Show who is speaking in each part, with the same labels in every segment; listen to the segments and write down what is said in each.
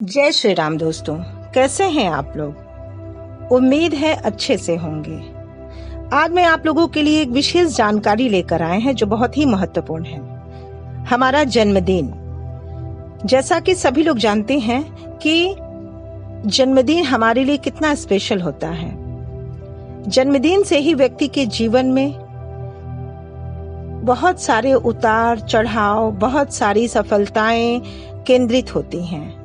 Speaker 1: जय श्री राम दोस्तों, कैसे हैं आप लोग। उम्मीद है अच्छे से होंगे। आज मैं आप लोगों के लिए एक विशेष जानकारी लेकर आए हैं जो बहुत ही महत्वपूर्ण है। हमारा जन्मदिन। जैसा कि सभी लोग जानते हैं कि जन्मदिन हमारे लिए कितना स्पेशल होता है। जन्मदिन से ही व्यक्ति के जीवन में बहुत सारे उतार चढ़ाव, बहुत सारी सफलताएं केंद्रित होती हैं।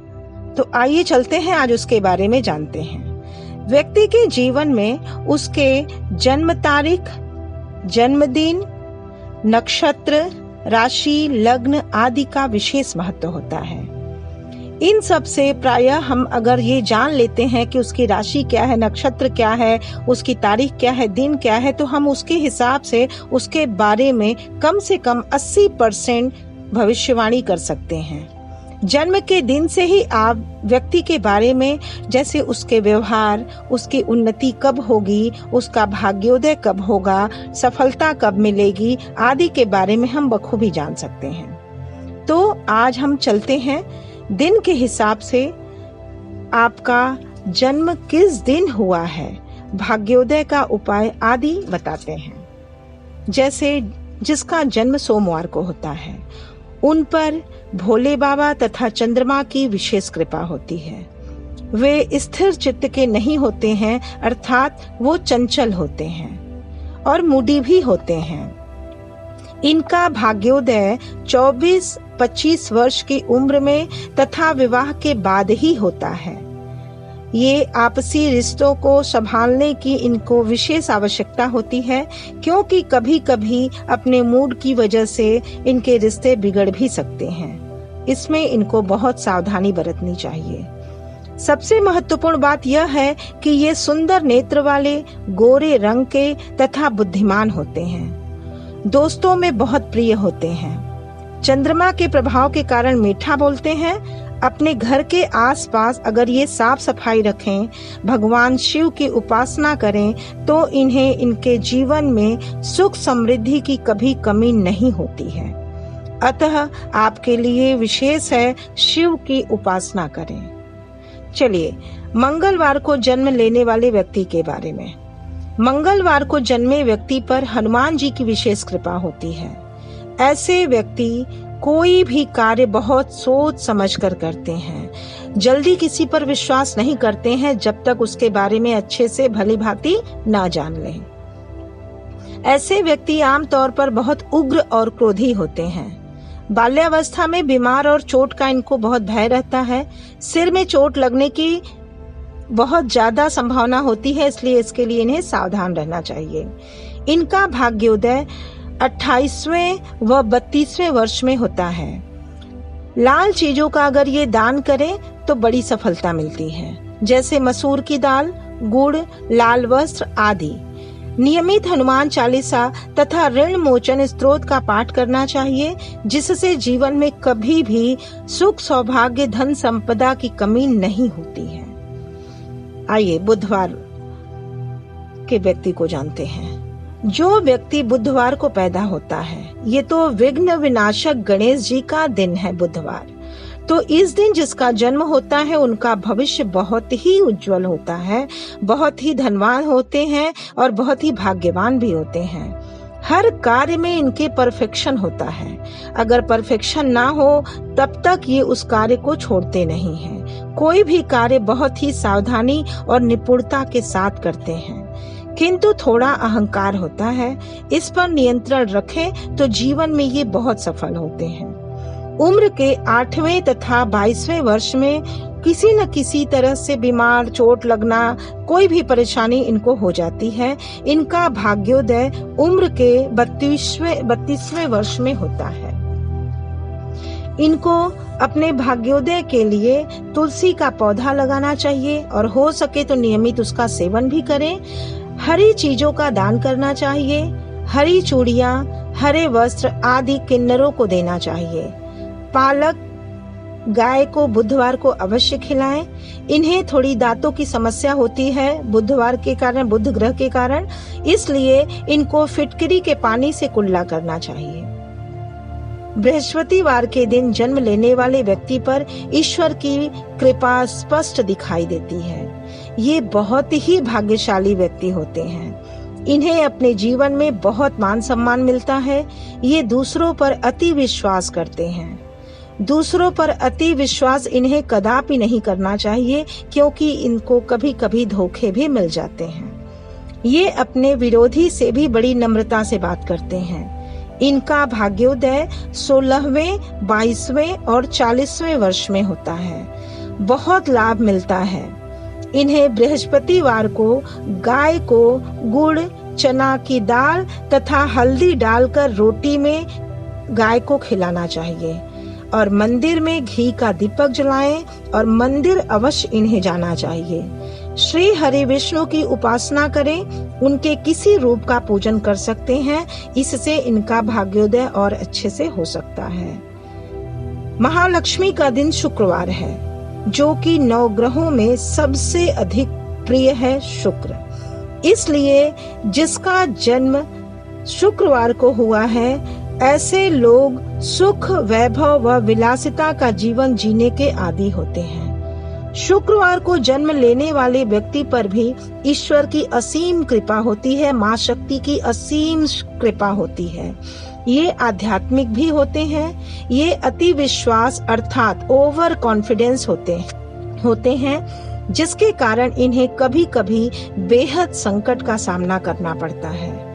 Speaker 1: तो आइए चलते हैं, आज उसके बारे में जानते हैं। व्यक्ति के जीवन में उसके जन्म तारीख, जन्मदिन, नक्षत्र, राशि, लग्न आदि का विशेष महत्व होता है। इन सब से प्रायः हम अगर ये जान लेते हैं कि उसकी राशि क्या है, नक्षत्र क्या है, उसकी तारीख क्या है, दिन क्या है, तो हम उसके हिसाब से उसके बारे में कम से कम 80% भविष्यवाणी कर सकते हैं। जन्म के दिन से ही आप व्यक्ति के बारे में, जैसे उसके व्यवहार, उसकी उन्नति कब होगी, उसका भाग्योदय कब होगा, सफलता कब मिलेगी आदि के बारे में हम बखूबी जान सकते हैं। तो आज हम चलते हैं, दिन के हिसाब से आपका जन्म किस दिन हुआ है, भाग्योदय का उपाय आदि बताते हैं। जैसे जिसका जन्म सोमवार को होता है, उन पर भोले बाबा तथा चंद्रमा की विशेष कृपा होती है। वे स्थिर चित्त के नहीं होते हैं, अर्थात वो चंचल होते हैं और मूडी भी होते हैं। इनका भाग्योदय 24-25 वर्ष की उम्र में तथा विवाह के बाद ही होता है। ये आपसी रिश्तों को संभालने की इनको विशेष आवश्यकता होती है, क्योंकि कभी कभी अपने मूड की वजह से इनके रिश्ते बिगड़ भी सकते हैं। इसमें इनको बहुत सावधानी बरतनी चाहिए। सबसे महत्वपूर्ण बात यह है कि ये सुंदर नेत्र वाले, गोरे रंग के तथा बुद्धिमान होते हैं। दोस्तों में बहुत प्रिय होते हैं। चंद्रमा के प्रभाव के कारण मीठा बोलते हैं। अपने घर के आसपास अगर ये साफ सफाई रखें, भगवान शिव की उपासना करें, तो इन्हें इनके जीवन में सुख समृद्धि की कभी कमी नहीं होती है। अतः आपके लिए विशेष है, शिव की उपासना करें। चलिए मंगलवार को जन्म लेने वाले व्यक्ति के बारे में। मंगलवार को जन्मे व्यक्ति पर हनुमान जी की विशेष कृपा होती है। ऐसे व्यक्ति कोई भी कार्य बहुत सोच समझ कर करते हैं। जल्दी किसी पर विश्वास नहीं करते हैं जब तक उसके बारे में अच्छे से भली भांति ना जान लें। ऐसे व्यक्ति आमतौर पर बहुत उग्र और क्रोधी होते हैं। बाल्यावस्था में बीमार और चोट का इनको बहुत भय रहता है। सिर में चोट लगने की बहुत ज्यादा संभावना होती है, इसलिए इसके लिए इन्हें सावधान रहना चाहिए। इनका भाग्योदय 28वें व 32वें वर्ष में होता है। लाल चीजों का अगर ये दान करें तो बड़ी सफलता मिलती है, जैसे मसूर की दाल, गुड़, लाल वस्त्र आदि। नियमित हनुमान चालीसा तथा ऋण मोचन स्तोत्र का पाठ करना चाहिए, जिससे जीवन में कभी भी सुख, सौभाग्य, धन संपदा की कमी नहीं होती है। आइए बुधवार के व्यक्ति को जानते हैं। जो व्यक्ति बुधवार को पैदा होता है, ये तो विघ्न विनाशक गणेश जी का दिन है बुधवार। तो इस दिन जिसका जन्म होता है, उनका भविष्य बहुत ही उज्जवल होता है, बहुत ही धनवान होते हैं और बहुत ही भाग्यवान भी होते हैं। हर कार्य में इनके परफेक्शन होता है। अगर परफेक्शन ना हो तब तक ये उस कार्य को छोड़ते नहीं हैं। कोई भी कार्य बहुत ही सावधानी और निपुणता के साथ करते हैं, किंतु थोड़ा अहंकार होता है। इस पर नियंत्रण रखें तो जीवन में ये बहुत सफल होते हैं। उम्र के 8वें तथा 22वें वर्ष में किसी न किसी तरह से बीमार, चोट लगना, कोई भी परेशानी इनको हो जाती है। इनका भाग्योदय उम्र के 32वें वर्ष में होता है। इनको अपने भाग्योदय के लिए तुलसी का पौधा लगाना चाहिए और हो सके तो नियमित उसका सेवन भी करें। हरी चीजों का दान करना चाहिए। हरी चूड़ियां, हरे वस्त्र आदि किन्नरों को देना चाहिए। पालक गाय को बुधवार को अवश्य खिलाएं। इन्हें थोड़ी दांतों की समस्या होती है बुधवार के कारण, बुध ग्रह के कारण, इसलिए इनको फिटकरी के पानी से कुल्ला करना चाहिए। बृहस्पतिवार के दिन जन्म लेने वाले व्यक्ति पर ईश्वर की कृपा स्पष्ट दिखाई देती है। ये बहुत ही भाग्यशाली व्यक्ति होते हैं। इन्हें अपने जीवन में बहुत मान सम्मान मिलता है। ये दूसरों पर अति विश्वास करते हैं। दूसरों पर अति विश्वास इन्हें कदापि नहीं करना चाहिए, क्योंकि इनको कभी कभी धोखे भी मिल जाते हैं। ये अपने विरोधी से भी बड़ी नम्रता से बात करते हैं। इनका भाग्योदय 16वें, 22वें और 40वें वर्ष में होता है। बहुत लाभ मिलता है। इन्हें बृहस्पतिवार को गाय को गुड़, चना की दाल तथा हल्दी डालकर रोटी में गाय को खिलाना चाहिए और मंदिर में घी का दीपक जलाएं और मंदिर अवश्य इन्हें जाना चाहिए। श्री हरि विष्णु की उपासना करें। उनके किसी रूप का पूजन कर सकते हैं। इससे इनका भाग्योदय और अच्छे से हो सकता है। महालक्ष्मी का दिन शुक्रवार है, जो कि 9 ग्रहों में सबसे अधिक प्रिय है शुक्र। इसलिए जिसका जन्म शुक्रवार को हुआ है, ऐसे लोग सुख, वैभव व विलासिता का जीवन जीने के आदी होते हैं। शुक्रवार को जन्म लेने वाले व्यक्ति पर भी ईश्वर की असीम कृपा होती है। माँ शक्ति की असीम कृपा होती है। ये आध्यात्मिक भी होते हैं। ये अति विश्वास अर्थात ओवर कॉन्फिडेंस होते हैं, जिसके कारण इन्हें कभी कभी बेहद संकट का सामना करना पड़ता है।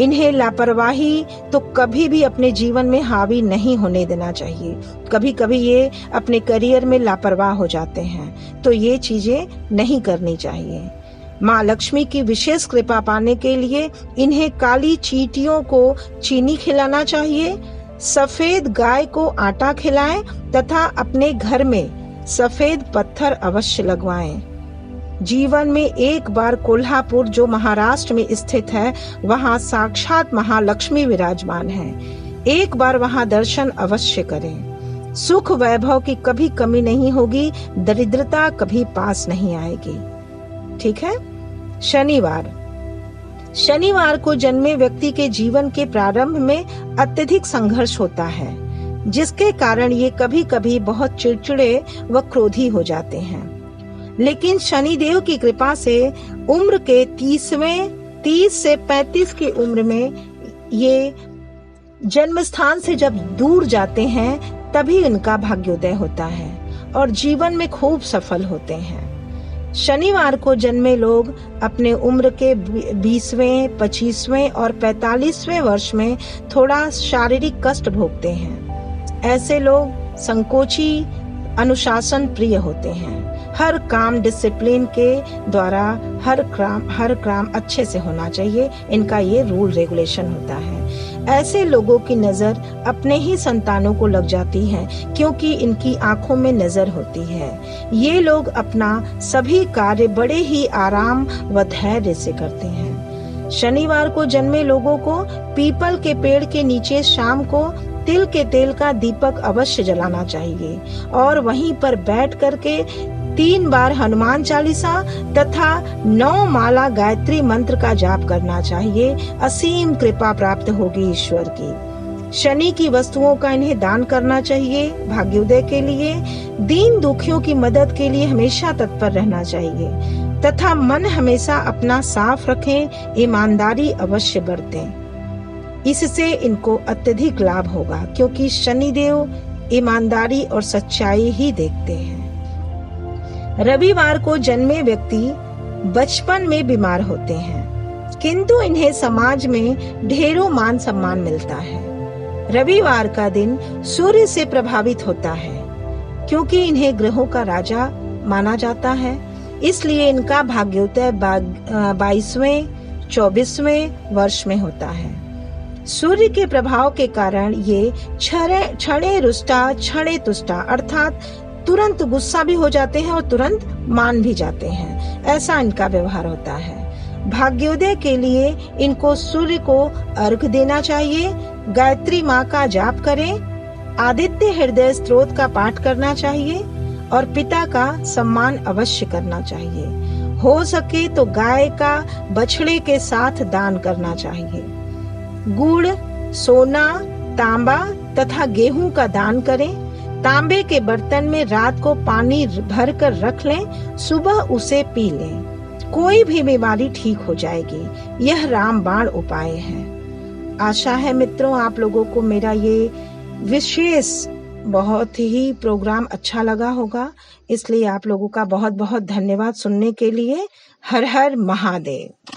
Speaker 1: इन्हें लापरवाही तो कभी भी अपने जीवन में हावी नहीं होने देना चाहिए। कभी कभी ये अपने करियर में लापरवाह हो जाते हैं, तो ये चीजें नहीं करनी चाहिए। माँ लक्ष्मी की विशेष कृपा पाने के लिए इन्हें काली चींटियों को चीनी खिलाना चाहिए। सफेद गाय को आटा खिलाएं तथा अपने घर में सफेद पत्थर अवश्य लगवाएं। जीवन में एक बार कोल्हापुर, जो महाराष्ट्र में स्थित है, वहाँ साक्षात महालक्ष्मी विराजमान है। एक बार वहाँ दर्शन अवश्य करें। सुख वैभव की कभी कमी नहीं होगी। दरिद्रता कभी पास नहीं आएगी। ठीक है। शनिवार को जन्मे व्यक्ति के जीवन के प्रारंभ में अत्यधिक संघर्ष होता है, जिसके कारण ये कभी कभी बहुत चिड़चिड़े व क्रोधी हो जाते हैं। लेकिन शनिदेव की कृपा से उम्र के 30 से 35 की उम्र में ये जन्म स्थान से जब दूर जाते हैं, तभी इनका भाग्योदय होता है और जीवन में खूब सफल होते हैं। शनिवार को जन्मे लोग अपने उम्र के 20वें, 25वें और 45वें वर्ष में थोड़ा शारीरिक कष्ट भोगते हैं। ऐसे लोग संकोची, अनुशासन प्रिय होते हैं। हर काम डिसिप्लिन के द्वारा हर काम अच्छे से होना चाहिए। इनका ये रूल रेगुलेशन होता है। ऐसे लोगों की नजर अपने ही संतानों को लग जाती है, क्योंकि इनकी आंखों में नजर होती है। ये लोग अपना सभी कार्य बड़े ही आराम व धैर्य से करते हैं। शनिवार को जन्मे लोगों को पीपल के पेड़ के नीचे शाम को तिल के तेल का दीपक अवश्य जलाना चाहिए और वहीं पर बैठ करके 3 बार हनुमान चालीसा तथा 9 माला गायत्री मंत्र का जाप करना चाहिए। असीम कृपा प्राप्त होगी ईश्वर की। शनि की वस्तुओं का इन्हें दान करना चाहिए। भाग्योदय के लिए दीन दुखियों की मदद के लिए हमेशा तत्पर रहना चाहिए तथा मन हमेशा अपना साफ रखें। ईमानदारी अवश्य बरतें। इससे इनको अत्यधिक लाभ होगा, क्योंकि शनिदेव ईमानदारी और सच्चाई ही देखते हैं। रविवार को जन्मे व्यक्ति बचपन में बीमार होते हैं, किंतु इन्हें समाज में ढेरों मान सम्मान मिलता है। रविवार का दिन सूर्य से प्रभावित होता है, क्योंकि इन्हें ग्रहों का राजा माना जाता है। इसलिए इनका भाग्योदय 22वें, 24वें वर्ष में होता है। सूर्य के प्रभाव के कारण ये क्षणे रुष्टा क्षणे तुष्टा अर्थात तुरंत गुस्सा भी हो जाते हैं और तुरंत मान भी जाते हैं। ऐसा इनका व्यवहार होता है। भाग्योदय के लिए इनको सूर्य को अर्घ देना चाहिए। गायत्री माँ का जाप करें। आदित्य हृदय स्तोत्र का पाठ करना चाहिए और पिता का सम्मान अवश्य करना चाहिए। हो सके तो गाय का बछड़े के साथ दान करना चाहिए। गुड़, सोना, तांबा तथा गेहूं का दान करें। तांबे के बर्तन में रात को पानी भर कर रख लें, सुबह उसे पी लें। कोई भी बीमारी ठीक हो जाएगी। यह रामबाण उपाय है। आशा है मित्रों आप लोगों को मेरा ये विशेष बहुत ही प्रोग्राम अच्छा लगा होगा। इसलिए आप लोगों का बहुत बहुत धन्यवाद सुनने के लिए। हर हर महादेव।